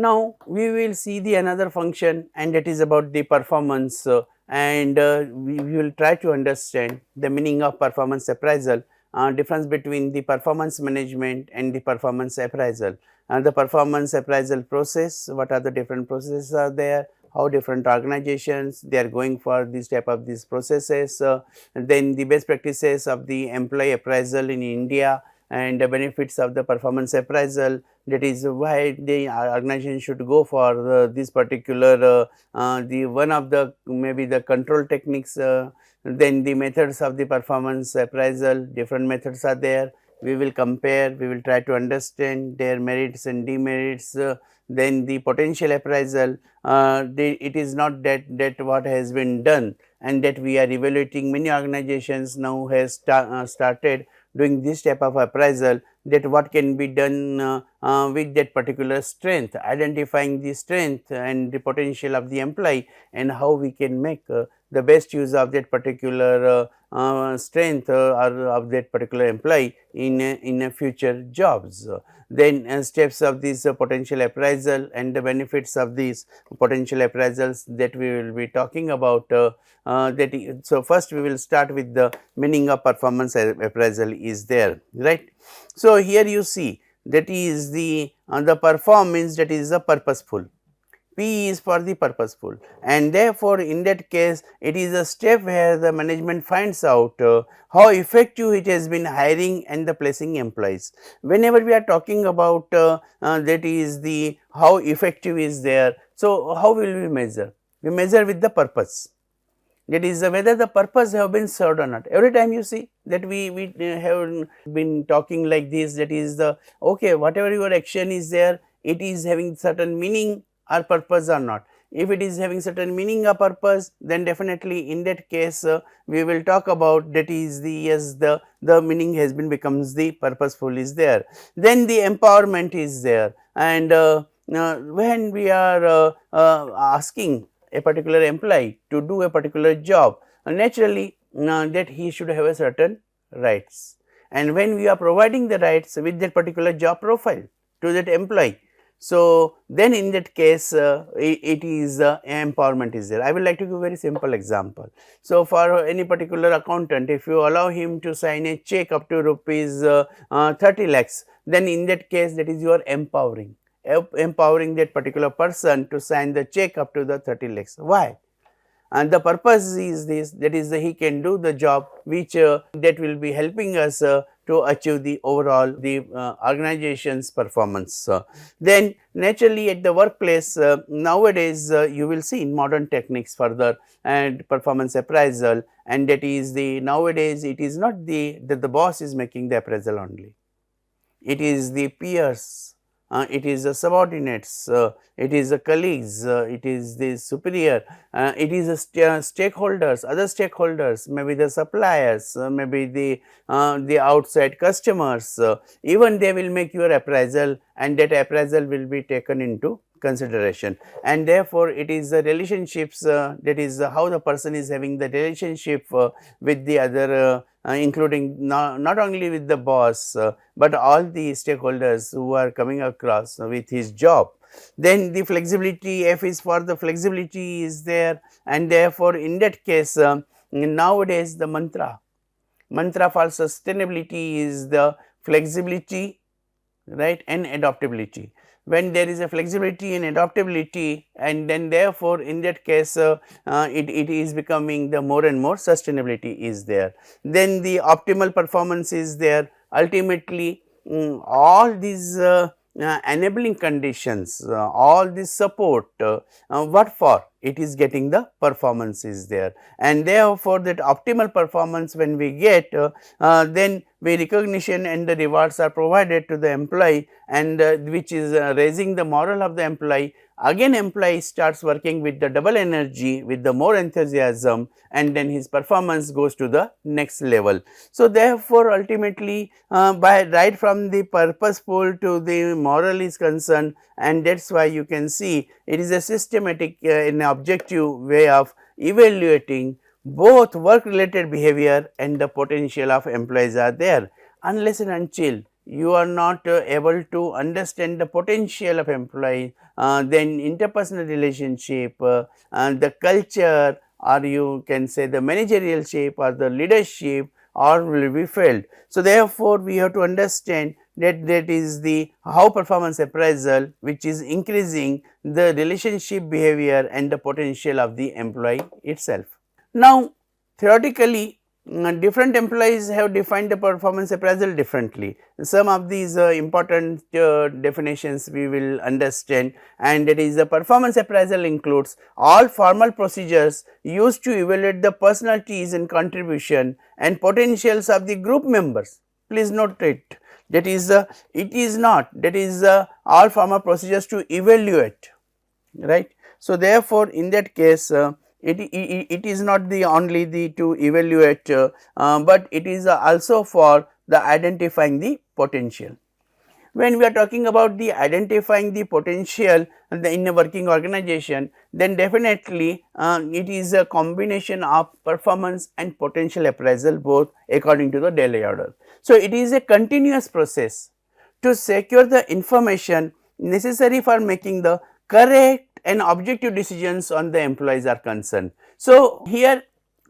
now we will see the another function, and that is about the performance, and we will try to understand the meaning of performance appraisal, difference between the performance management and the performance appraisal. The performance appraisal process, what are the different processes are there, how different organizations they are going for this type of these processes, then the best practices of the employee appraisal in India, and the benefits of the performance appraisal, that is why the organization should go for this particular the one of the maybe the control techniques, then the methods of the performance appraisal, different methods are there. We will compare, we will try to understand their merits and demerits, then the potential appraisal, it is not that what has been done and that we are evaluating. Many organizations now has started doing this type of appraisal, that what can be done with that particular strength, identifying the strength and the potential of the employee, and how we can make the best use of that particular strength or of that particular employee in a future jobs. Then steps of this potential appraisal and the benefits of these potential appraisals that we will be talking about. So, first we will start with the meaning of performance appraisal is there, right. So, here you see that is the perform means that is the purposeful, P is for the purposeful, and therefore, in that case it is a step where the management finds out how effective it has been hiring and the placing employees. Whenever we are talking about that is the how effective is there. So, how will we measure? We measure with the purpose, that is whether the purpose have been served or not. Every time you see that we have been talking like this, that is the okay, whatever your action is there, it is having certain meaning or purpose or not. If it is having certain meaning or purpose, then definitely in that case we will talk about that is the yes, the meaning has been becomes the purposeful is there. Then the empowerment is there, and when we are asking a particular employee to do a particular job, naturally that he should have a certain rights, and when we are providing the rights with that particular job profile to that employee, so then in that case it is empowerment is there. I would like to give a very simple example. So, for any particular accountant, if you allow him to sign a check up to rupees 30 lakhs, then in that case that is you are empowering that particular person to sign the check up to the 30 lakhs. Why? And the purpose is this, that is he can do the job which that will be helping us to achieve the overall the organization's performance. Then naturally at the workplace nowadays you will see in modern techniques further and performance appraisal, and that is the nowadays it is not the that the boss is making the appraisal only, it is the peers, it is the subordinates, it is the colleagues, it is the superior, it is the stakeholders, other stakeholders, maybe the suppliers, maybe the outside customers, even they will make your appraisal, and that appraisal will be taken into consideration. And therefore, it is the relationships, that is how the person is having the relationship with the other including not only with the boss, but all the stakeholders who are coming across with his job. Then the flexibility, F is for the flexibility is there, and therefore, in that case nowadays the mantra for sustainability is the flexibility, right, and adaptability. When there is a flexibility and adaptability, and then therefore, in that case it is becoming the more and more sustainability is there. Then the optimal performance is there. Ultimately all these enabling conditions, all this support, what for? It is getting the performance is there, and therefore, that optimal performance when we get then the recognition and the rewards are provided to the employee, and which is raising the morale of the employee. Again employee starts working with the double energy, with the more enthusiasm, and then his performance goes to the next level. So, therefore, ultimately by right from the purposeful to the moral is concerned, and that is why you can see it is a systematic in objective way of evaluating both work related behavior and the potential of employees are there. Unless and until you are not able to understand the potential of employee, then interpersonal relationship, the culture, or you can say the managerial shape or the leadership, or will be failed. So, therefore, we have to understand that is the how performance appraisal, which is increasing the relationship behavior and the potential of the employee itself. Now, theoretically, different employees have defined the performance appraisal differently. Some of these important definitions we will understand, and that is the performance appraisal includes all formal procedures used to evaluate the personalities and contribution and potentials of the group members. Please note it, that is it is not, that is all formal procedures to evaluate, right. So, therefore, in that case it is not the only the to evaluate, but it is also for the identifying the potential. When we are talking about the identifying the potential in a working organization, then definitely it is a combination of performance and potential appraisal, both according to the Daily order. So, it is a continuous process to secure the information necessary for making the correct and objective decisions on the employees are concerned. So, here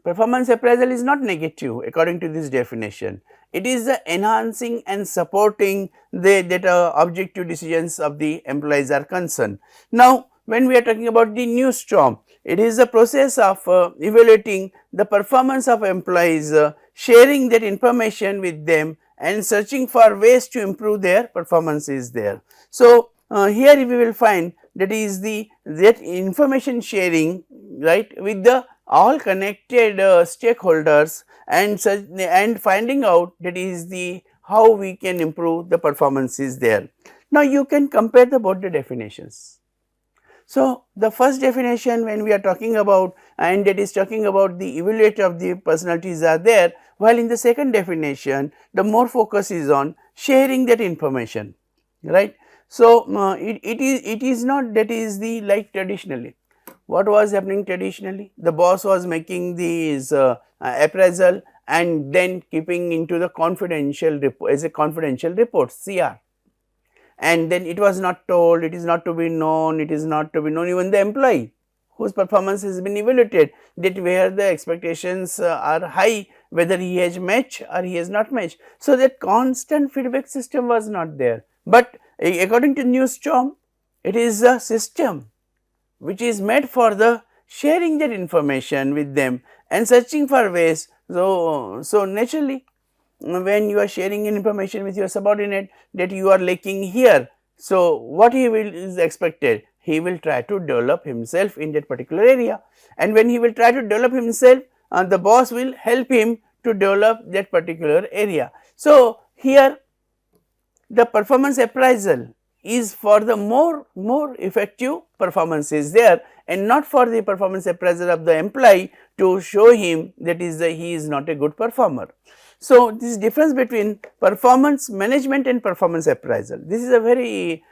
performance appraisal is not negative according to this definition. It is the enhancing and supporting the that objective decisions of the employees are concerned. Now, when we are talking about the new storm, it is the process of evaluating the performance of employees, sharing that information with them and searching for ways to improve their performance is there. So, here we will find that is the that information sharing, right, with the all connected stakeholders and finding out that is the how we can improve the performance is there. Now, you can compare the both the definitions. So, the first definition when we are talking about, and that is talking about the evaluate of the personalities are there, while in the second definition the more focus is on sharing that information, right. So, it is not that is the like traditionally. What was happening traditionally? The boss was making these appraisal and then keeping into the confidential report as a confidential report CR, and then it was not told, it is not to be known, it is not to be known even the employee whose performance has been evaluated, that where the expectations are high, whether he has matched or he has not matched. So, that constant feedback system was not there, but according to new storm, it is a system which is made for the sharing that information with them and searching for ways. So, naturally, when you are sharing information with your subordinate that you are lacking here, so what he will is expected, he will try to develop himself in that particular area, and when he will try to develop himself, the boss will help him to develop that particular area. So, here the performance appraisal is for the more effective performance is there, and not for the performance appraisal of the employee to show him that is he is not a good performer. So, this difference between performance management and performance appraisal, this is a very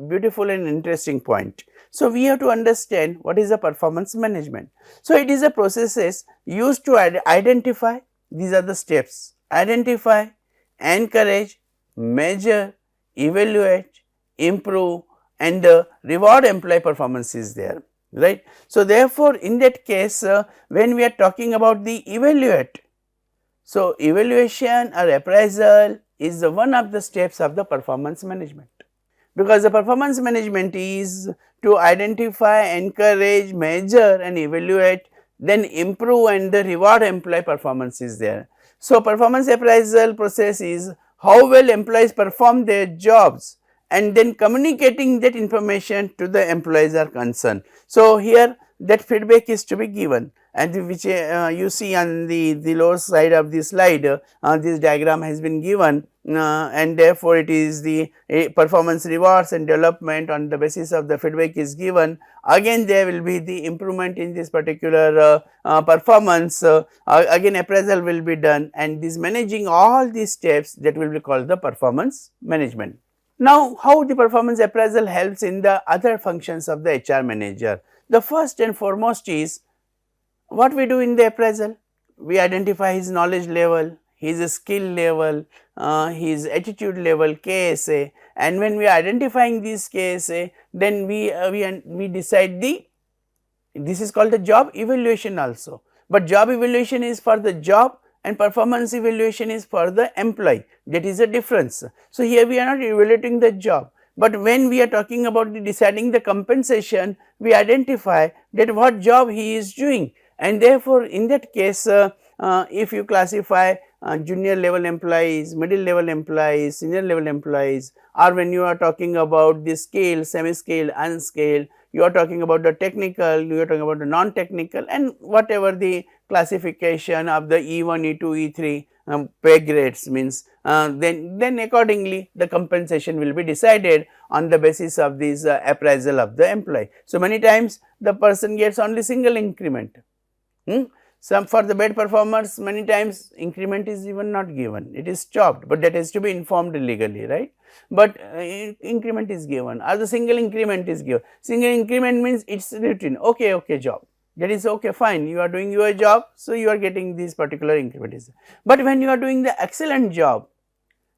beautiful and interesting point. So, we have to understand what is the performance management. So, it is a processes used to identify, these are the steps: identify, encourage, measure, evaluate, improve, and reward employee performance is there, right. So, therefore, in that case when we are talking about the evaluate, so evaluation or appraisal is one of the steps of the performance management, because the performance management is to identify, encourage, measure and evaluate, then improve and the reward employee performance is there. So, performance appraisal process is how well employees perform their jobs and then communicating that information to the employees are concerned. So, here that feedback is to be given, and which you see on the lower side of the slide, this diagram has been given, and therefore, it is the performance rewards and development on the basis of the feedback is given. Again, there will be the improvement in this particular performance, again appraisal will be done, and this managing all these steps, that will be called the performance management. Now, how the performance appraisal helps in the other functions of the HR manager? The first and foremost is what we do in the appraisal. We identify his knowledge level, his skill level, his attitude level, KSA, and when we are identifying this case, then we decide the, this is called the job evaluation also, but job evaluation is for the job and performance evaluation is for the employee, that is the difference. So, here we are not evaluating the job, but when we are talking about deciding the compensation, we identify that what job he is doing, and therefore, in that case if you classify junior level employees, middle level employees, senior level employees, or when you are talking about the scale, semi scale, unscale, you are talking about the technical, you are talking about the non-technical, and whatever the classification of the E1, E2, E3 pay grades means, then accordingly the compensation will be decided on the basis of this appraisal of the employee. So, many times the person gets only single increment. Some for the bad performers, many times increment is even not given, it is chopped, but that has to be informed legally, right. But increment is given, or the single increment is given. Single increment means it is routine, okay job, that is okay, fine, you are doing your job, so you are getting this particular increment. But when you are doing the excellent job,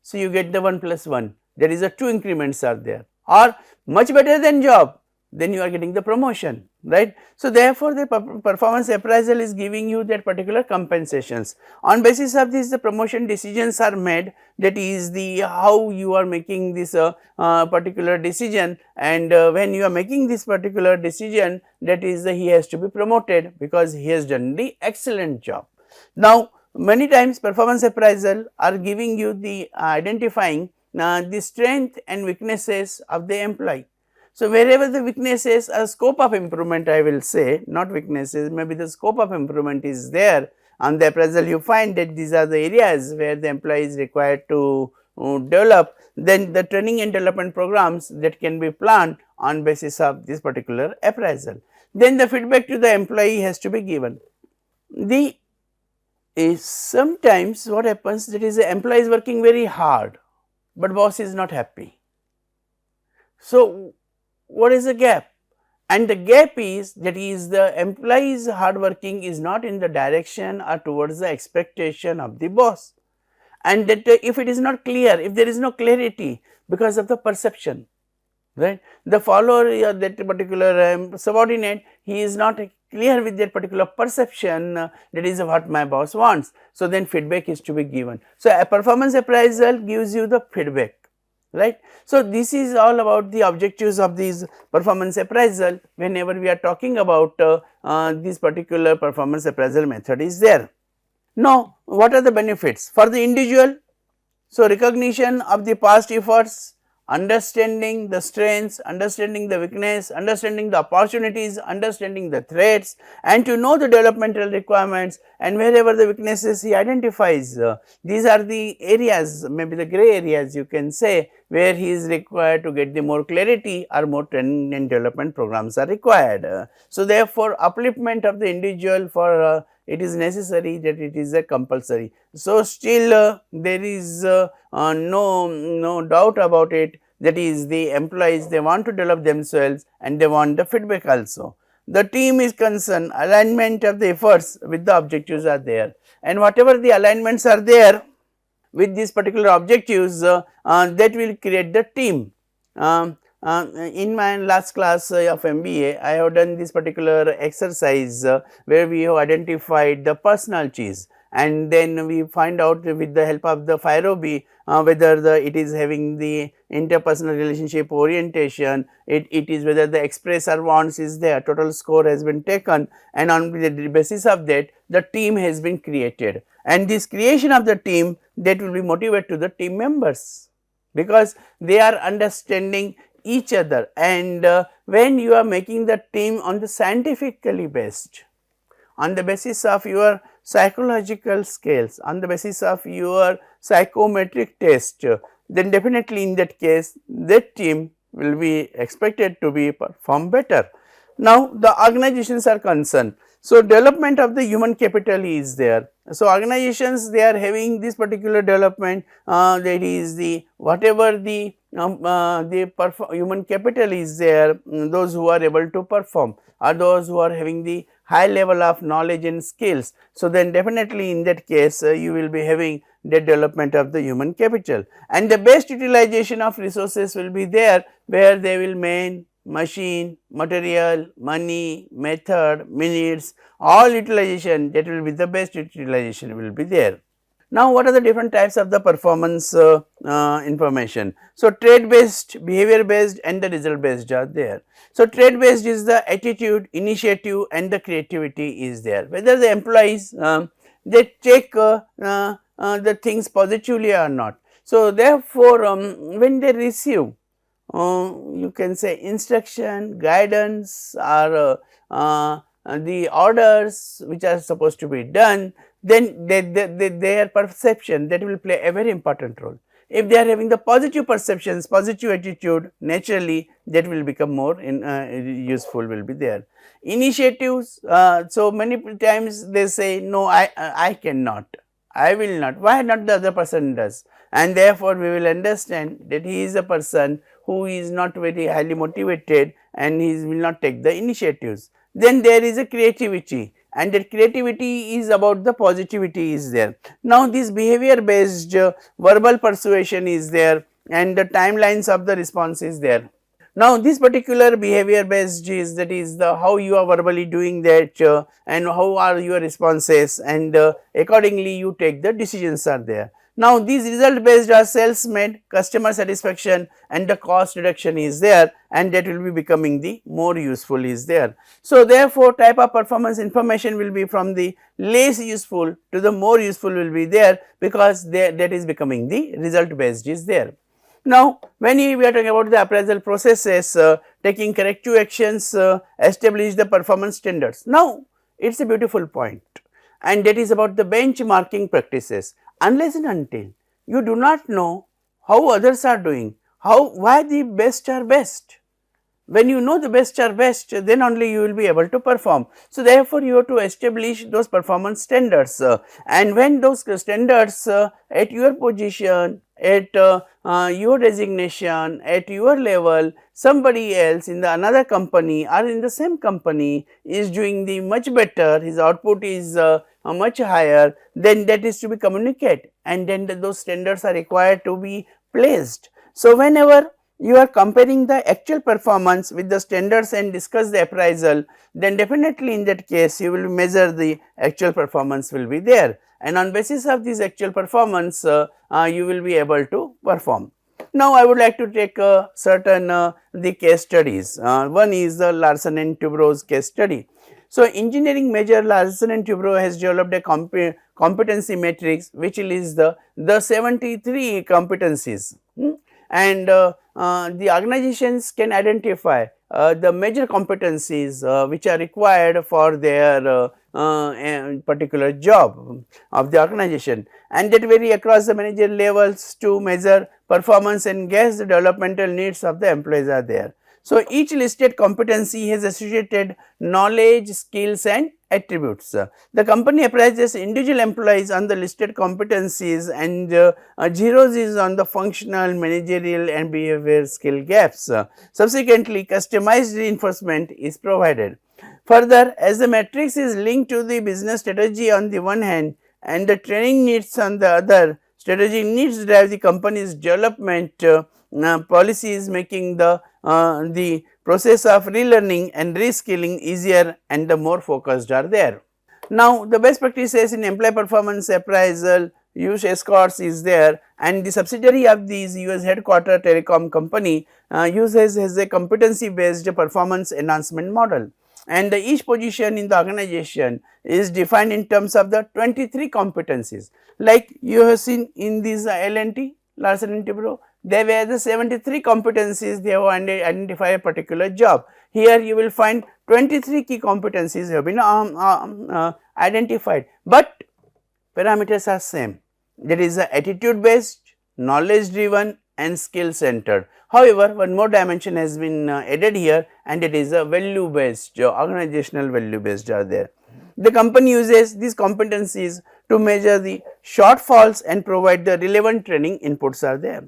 so you get the 1 plus 1, there is a 2 increments are there, or much better than job, then you are getting the promotion, right. So, therefore, the performance appraisal is giving you that particular compensations. On basis of this, the promotion decisions are made, that is the how you are making this particular decision, and when you are making this particular decision, that is he has to be promoted because he has done the excellent job. Now, many times performance appraisal are giving you the identifying the strength and weaknesses of the employee. So, wherever the weaknesses or scope of improvement, I will say, not weaknesses, maybe the scope of improvement is there, on the appraisal you find that these are the areas where the employee is required to develop, then the training and development programs that can be planned on basis of this particular appraisal. Then the feedback to the employee has to be given. The sometimes what happens, that is the employee is working very hard, but boss is not happy. So, what is the gap? And the gap is, that is the employee's hard working is not in the direction or towards the expectation of the boss, and that if it is not clear, if there is no clarity because of the perception, right, the follower that particular subordinate, he is not clear with that particular perception, that is what my boss wants. So, then feedback is to be given. So, a performance appraisal gives you the feedback, right. So, this is all about the objectives of these performance appraisal whenever we are talking about this particular performance appraisal method is there. Now, what are the benefits for the individual? So, recognition of the past efforts, understanding the strengths, understanding the weakness, understanding the opportunities, understanding the threats, and to know the developmental requirements, and wherever the weaknesses he identifies, these are the areas, maybe the gray areas you can say, where he is required to get the more clarity or more training and development programs are required. So, therefore, upliftment of the individual for it is necessary, that it is a compulsory. So, still there is no doubt about it, that is the employees, they want to develop themselves and they want the feedback also. The team is concerned, alignment of the efforts with the objectives are there, and whatever the alignments are there with these particular objectives, that will create the team. In my last class of MBA, I have done this particular exercise where we have identified the personalities, and then we find out with the help of the Fairobi whether it is having the interpersonal relationship orientation, it is whether the express or wants is there, total score has been taken, and on the basis of that the team has been created, and this creation of the team, that will be motivated to the team members, because they are understanding each other, and when you are making the team on the scientifically based, on the basis of your psychological scales, on the basis of your psychometric test, then definitely in that case that team will be expected to be perform better. Now, the organizations are concerned. So, development of the human capital is there. So, organizations, they are having this particular development, that is the whatever the the human capital is there, those who are able to perform are those who are having the high level of knowledge and skills. So, then definitely in that case you will be having the development of the human capital, and the best utilization of resources will be there where they will mean machine, material, money, method, minutes, all utilization, that will be the best utilization will be there. Now, what are the different types of the performance information? So, trade based, behavior based and the result based are there. So, trade based is the attitude, initiative and the creativity is there, whether the employees they take the things positively or not. So, therefore, when they receive you can say instruction, guidance or the orders which are supposed to be done, then their perception, that will play a very important role. If they are having the positive perceptions, positive attitude, naturally that will become more useful will be there. Initiatives, so many times they say no, I cannot, I will not, why not the other person does, and therefore we will understand that he is a person who is not very highly motivated and he will not take the initiatives. Then there is a creativity, and that creativity is about the positivity is there. Now, this behavior based verbal persuasion is there and the timelines of the response is there. Now, this particular behavior based is, that is the how you are verbally doing that and how are your responses, and accordingly you take the decisions are there. Now, these result based are sales made, customer satisfaction and the cost reduction is there, and that will be becoming the more useful is there. So, therefore, type of performance information will be from the less useful to the more useful will be there, because that is becoming the result based is there. Now, when we are talking about the appraisal processes, taking corrective actions, establish the performance standards. Now, it is a beautiful point, and that is about the benchmarking practices. Unless and until you do not know how others are doing, why the best are best. When you know the best are best, then only you will be able to perform. So, therefore, you have to establish those performance standards, and when those standards at your position, at your designation, at your level, somebody else in the another company or in the same company is doing the much better, his output is much higher, then that is to be communicated, and then those standards are required to be placed. So, whenever you are comparing the actual performance with the standards and discuss the appraisal, then definitely in that case you will measure the actual performance will be there, and on basis of this actual performance you will be able to perform. Now, I would like to take certain the case studies. One is the Larsen and Toubro's case study. So, engineering major Larsen and Toubro has developed a competency matrix which is the 73 competencies, and the organizations can identify the major competencies which are required for their particular job of the organization, and that vary across the managerial levels to measure performance and gauge the developmental needs of the employees are there. So, each listed competency has associated knowledge, skills and attributes. The company appraises individual employees on the listed competencies, and zeros is on the functional, managerial and behavior skill gaps. Subsequently, customized reinforcement is provided. Further, as the matrix is linked to the business strategy on the one hand and the training needs on the other, strategy needs drive the company's development policies, making the process of relearning and reskilling easier and the more focused are there. Now, the best practices in employee performance appraisal, use escorts is there, and the subsidiary of these US headquarter telecom company uses as a competency based performance enhancement model, and each position in the organization is defined in terms of the 23 competencies. Like you have seen in this L&T, Larsen and Toubro, they were the 73 competencies they have identify a particular job. Here you will find 23 key competencies have been identified, but parameters are same, that is attitude based, knowledge driven and skill centered. However, one more dimension has been added here, and it is a value based, organizational value based are there. The company uses these competencies to measure the shortfalls and provide the relevant training inputs are there.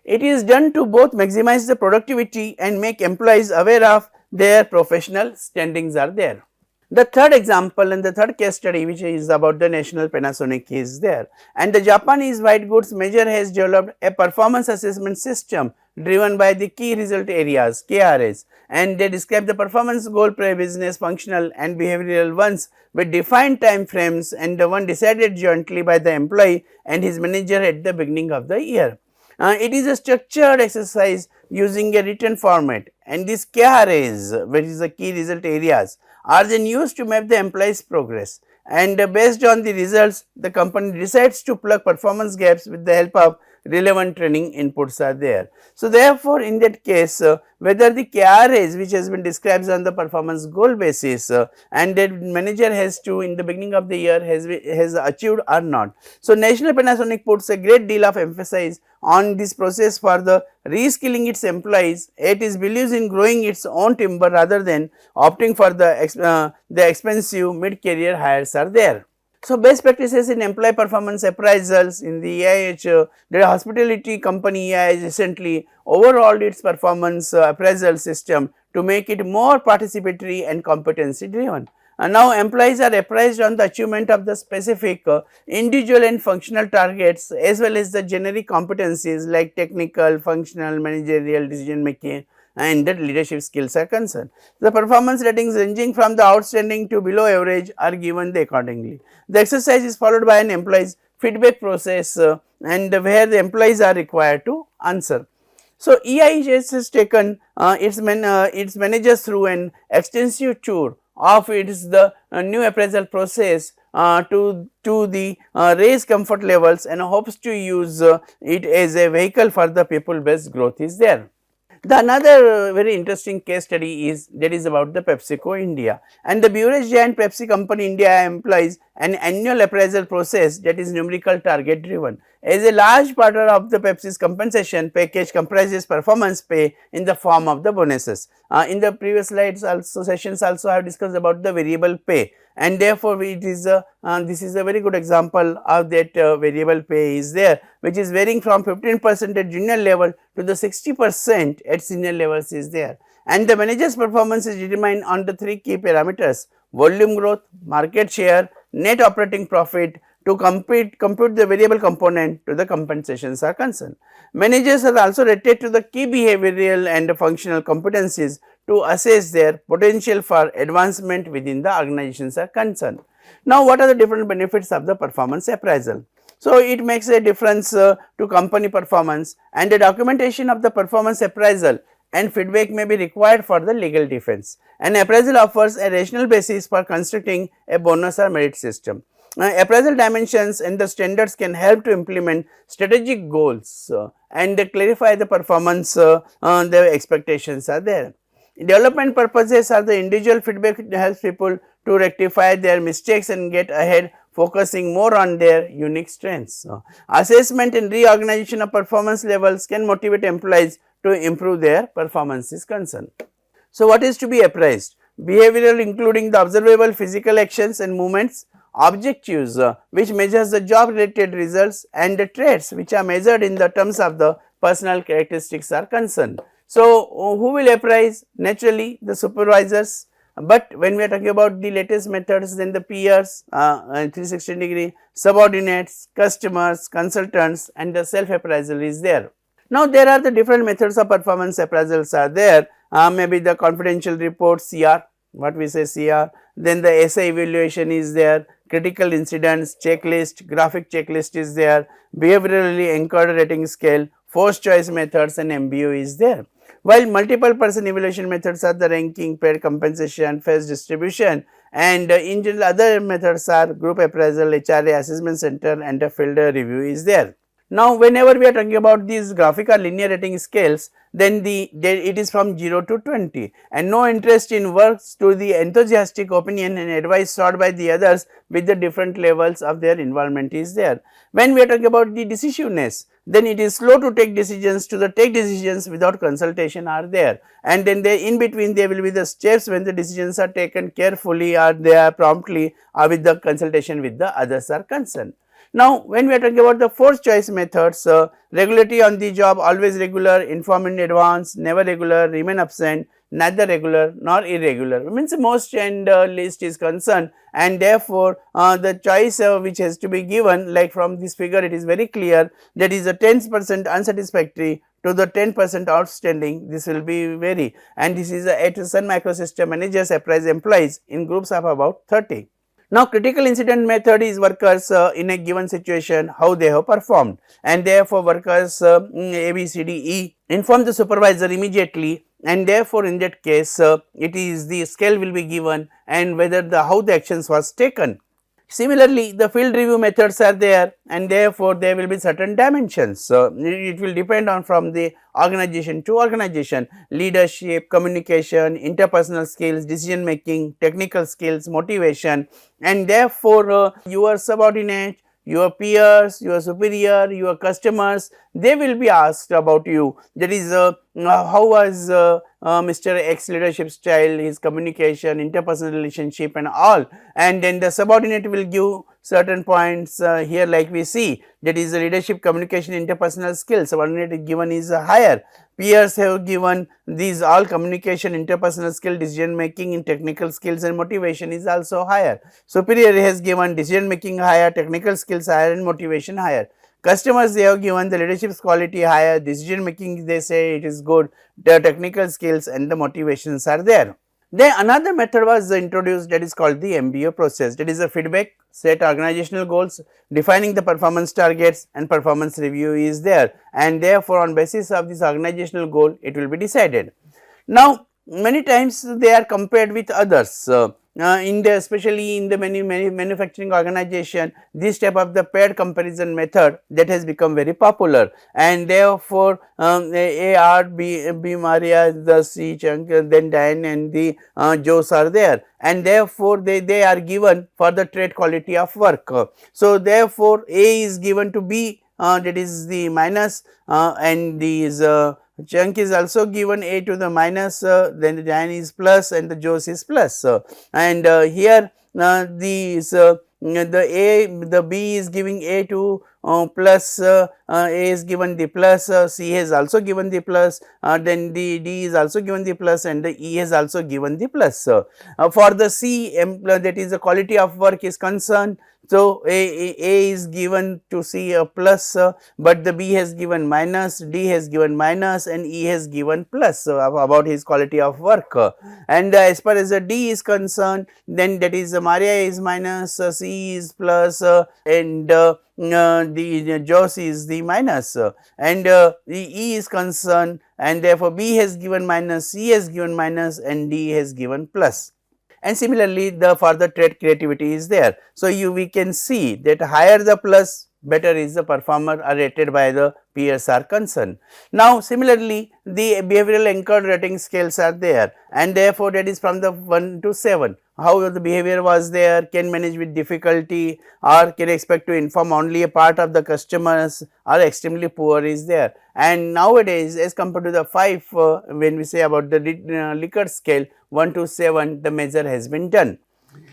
It is done to both maximize the productivity and make employees aware of their professional standings are there. The third example and the third case study, which is about the National Panasonic, is there, and the Japanese white goods major has developed a performance assessment system driven by the key result areas KRAs, and they describe the performance goal business, functional and behavioral ones with defined time frames, and the one decided jointly by the employee and his manager at the beginning of the year. It is a structured exercise using a written format, and these KRAs, which is the key result areas, are then used to map the employee's progress, and based on the results the company decides to plug performance gaps with the help of relevant training inputs are there. So, therefore, in that case whether the KRAs which has been described on the performance goal basis and that manager has to in the beginning of the year has achieved or not. So, National Panasonic puts a great deal of emphasis on this process for the reskilling its employees. It is believes in growing its own timber rather than opting for the expensive mid-career hires are there. So, best practices in employee performance appraisals in the EIH, the hospitality company EIH recently overhauled its performance appraisal system to make it more participatory and competency driven. Now, employees are appraised on the achievement of the specific individual and functional targets as well as the generic competencies like technical, functional, managerial, decision making and that leadership skills are concerned. The performance ratings ranging from the outstanding to below average are given accordingly. The exercise is followed by an employee's feedback process and where the employees are required to answer. So, EIH has taken its managers through an extensive tour of its new appraisal process to the raise comfort levels and hopes to use it as a vehicle for the people based growth is there. The another very interesting case study is that is about the PepsiCo India, and the beverage giant Pepsi company India employs an annual appraisal process that is numerical target driven. As a large part of the Pepsi's compensation package comprises performance pay in the form of the bonuses. In the previous slides also sessions also have discussed about the variable pay, and therefore it is this is a very good example of that variable pay is there, which is varying from 15% at junior level to the 60% at senior levels is there, and the manager's performance is determined on the three key parameters: volume growth, market share, net operating profit. To compute the variable component to the compensations are concerned. Managers are also rated to the key behavioral and functional competencies to assess their potential for advancement within the organizations are concerned. Now, what are the different benefits of the performance appraisal? So, it makes a difference to company performance, and the documentation of the performance appraisal and feedback may be required for the legal defense. An appraisal offers a rational basis for constructing a bonus or merit system. Appraisal dimensions and the standards can help to implement strategic goals and clarify the performance the expectations are there. Development purposes are the individual feedback helps people to rectify their mistakes and get ahead, focusing more on their unique strengths. Assessment and reorganization of performance levels can motivate employees to improve their performance is concerned. So, what is to be appraised? Behavioral including the observable physical actions and movements, objectives which measures the job related results, and the traits which are measured in the terms of the personal characteristics are concerned. So, who will appraise? Naturally the supervisors, but when we are talking about the latest methods, then the peers, 360-degree, subordinates, customers, consultants, and the self appraisal is there. Now, there are the different methods of performance appraisals are there, maybe the confidential report CR, what we say CR, then the essay evaluation is there, critical incidents checklist, graphic checklist is there, behaviorally anchored rating scale, forced choice methods and MBO is there. While multiple person evaluation methods are the ranking, paid compensation, phase distribution, and in general other methods are group appraisal, HRA, assessment center, and a field review is there. Now, whenever we are talking about these graphic or linear rating scales, then it is from 0 to 20, and no interest in works to the enthusiastic opinion and advice sought by the others with the different levels of their involvement is there. When we are talking about the decisiveness, then it is slow to take decisions to the take decisions without consultation are there, and then in between there will be the steps when the decisions are taken carefully or they are promptly or with the consultation with the others are concerned. Now, when we are talking about the fourth choice methods, regularity on the job, always regular, inform in advance, never regular, remain absent, neither regular nor irregular, means most and least is concerned, and therefore, the choice which has to be given, like from this figure it is very clear that is a 10% unsatisfactory to the 10% outstanding. This will be vary, and this is at Sun Microsystem managers appraise employees in groups of about 30. Now, critical incident method is workers in a given situation, how they have performed, and therefore workers A, B, C, D, E inform the supervisor immediately, and therefore in that case it is the scale will be given and whether the how the actions was taken. Similarly, the field review methods are there, and therefore there will be certain dimensions. So, it will depend on from the organization to organization, leadership, communication, interpersonal skills, decision making, technical skills, motivation, and therefore your subordinate, your peers, your superior, your customers, they will be asked about you. That is how was Mr. X leadership style, his communication, interpersonal relationship and all, and then the subordinate will give certain points here, like we see, that is the leadership, communication, interpersonal skills, subordinate given is higher. Peers have given these all communication, interpersonal skill, decision making in technical skills and motivation is also higher. Superior has given decision making higher, technical skills higher and motivation higher. Customers, they have given the leadership quality higher, decision making they say it is good, the technical skills and the motivations are there. Then another method was introduced, that is called the MBO process, that is a feedback, set organizational goals, defining the performance targets, and performance review is there, and therefore on basis of this organizational goal it will be decided. Now, many times they are compared with others. In the especially in the many manufacturing organization, this type of the paired comparison method that has become very popular, and therefore A, R, B, Maria, the C, Chunk, then Diane and the Joes are there, and therefore they are given for the trait quality of work. So, therefore, A is given to B, that is the minus, and these Chunk is also given A to the minus, then the Diane is plus and the Joes is plus, and here these the A, the B is giving A to plus, A is given the plus, C has also given the plus, then the D is also given the plus, and the E has also given the plus. For the C, that is the quality of work is concerned. So, A is given to C a plus, but the B has given minus, D has given minus, and E has given plus about his quality of work. And as far as the D is concerned, then that is Maria is minus, C is plus, and the Joss is the minus, and the E is concerned, and therefore B has given minus, C has given minus, and D has given plus. And similarly, the further trait creativity is there. So, we can see that higher the plus, better is the performer are rated by the peers are concerned. Now, similarly, the behavioral anchored rating scales are there, and therefore, that is from the 1 to 7. How the behavior was there, can manage with difficulty, or can expect to inform only a part of the customers, or extremely poor is there. And nowadays, as compared to the 5, when we say about the Likert scale 1 to 7, the measure has been done.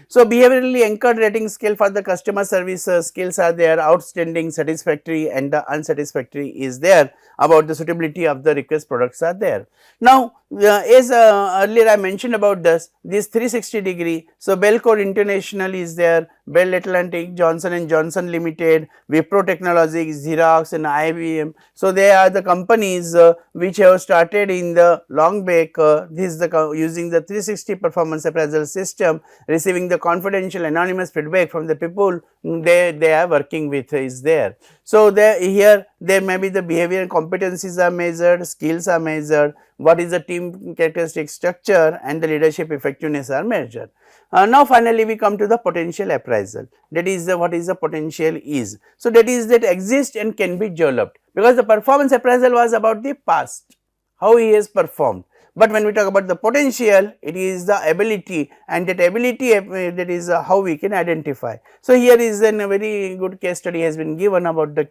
So, behaviorally anchored rating scale for the customer service skills are there, outstanding, satisfactory, and the unsatisfactory is there, about the suitability of the request products are there. Now, as earlier I mentioned about this 360-degree, so Bellcore International is there, Bell Atlantic, Johnson and Johnson Limited, Wipro Technologies, Xerox and IBM. So, they are the companies which have started in the long back, this is the using the 360 performance appraisal system, receiving the confidential anonymous feedback from the people they are working with is there. So, here there may be the behavior and competencies are measured, skills are measured, what is the team characteristic structure, and the leadership effectiveness are measured. Now, finally, we come to the potential appraisal, that is what is the potential is. So, that is that exists and can be developed, because the performance appraisal was about the past, how he has performed. But when we talk about the potential, it is the ability, and that ability that is how we can identify. So, here is a very good case study has been given about the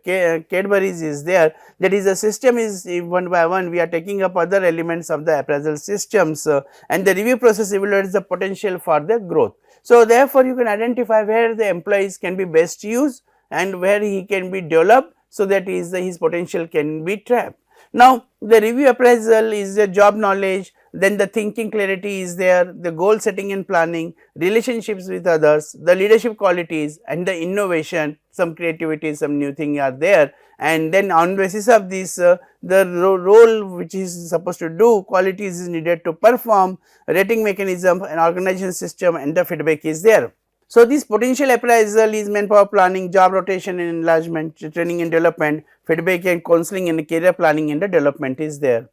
Cadbury's is there, that is the system is one by one we are taking up other elements of the appraisal systems, and the review process evaluates the potential for the growth. So, therefore, you can identify where the employees can be best used, and where he can be developed, so that his potential can be trapped. Now, the review appraisal is the job knowledge, then the thinking clarity is there, the goal setting and planning, relationships with others, the leadership qualities and the innovation, some creativity, some new thing are there, and then on basis of this the role which is supposed to do, qualities is needed to perform, rating mechanism and organization system, and the feedback is there. So, this potential appraisal is manpower planning, job rotation and enlargement, training and development, feedback and counseling, and career planning and the development is there.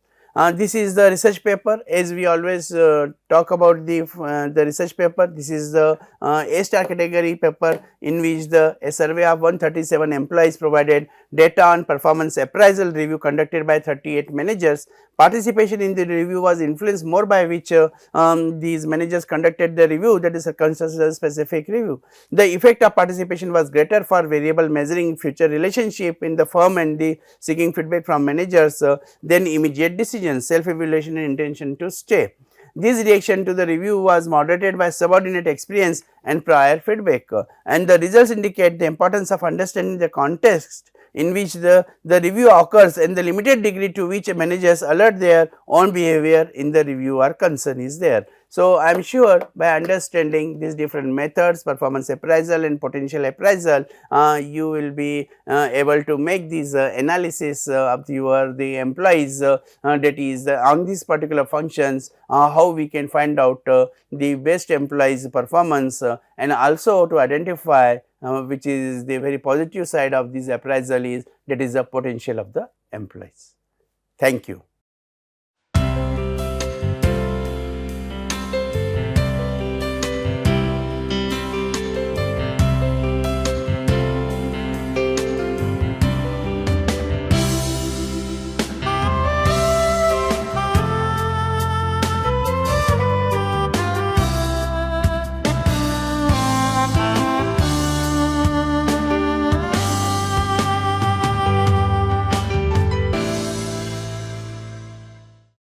This is the research paper, as we always talk about the research paper. This is the A star category paper, in which a survey of 137 employees provided data on performance appraisal review conducted by 38 managers. Participation in the review was influenced more by which these managers conducted the review, that is a circumstances specific review. The effect of participation was greater for variable measuring future relationship in the firm and the seeking feedback from managers than immediate decisions, self evaluation and intention to stay. This reaction to the review was moderated by subordinate experience and prior feedback, and the results indicate the importance of understanding the context in which the review occurs and the limited degree to which managers alert their own behavior in the review or concern is there. So, I am sure by understanding these different methods, performance appraisal and potential appraisal, you will be able to make these analysis of the employees, that is on these particular functions, how we can find out the best employees performance, and also to identify which is the very positive side of this appraisal is, that is the potential of the employees. Thank you.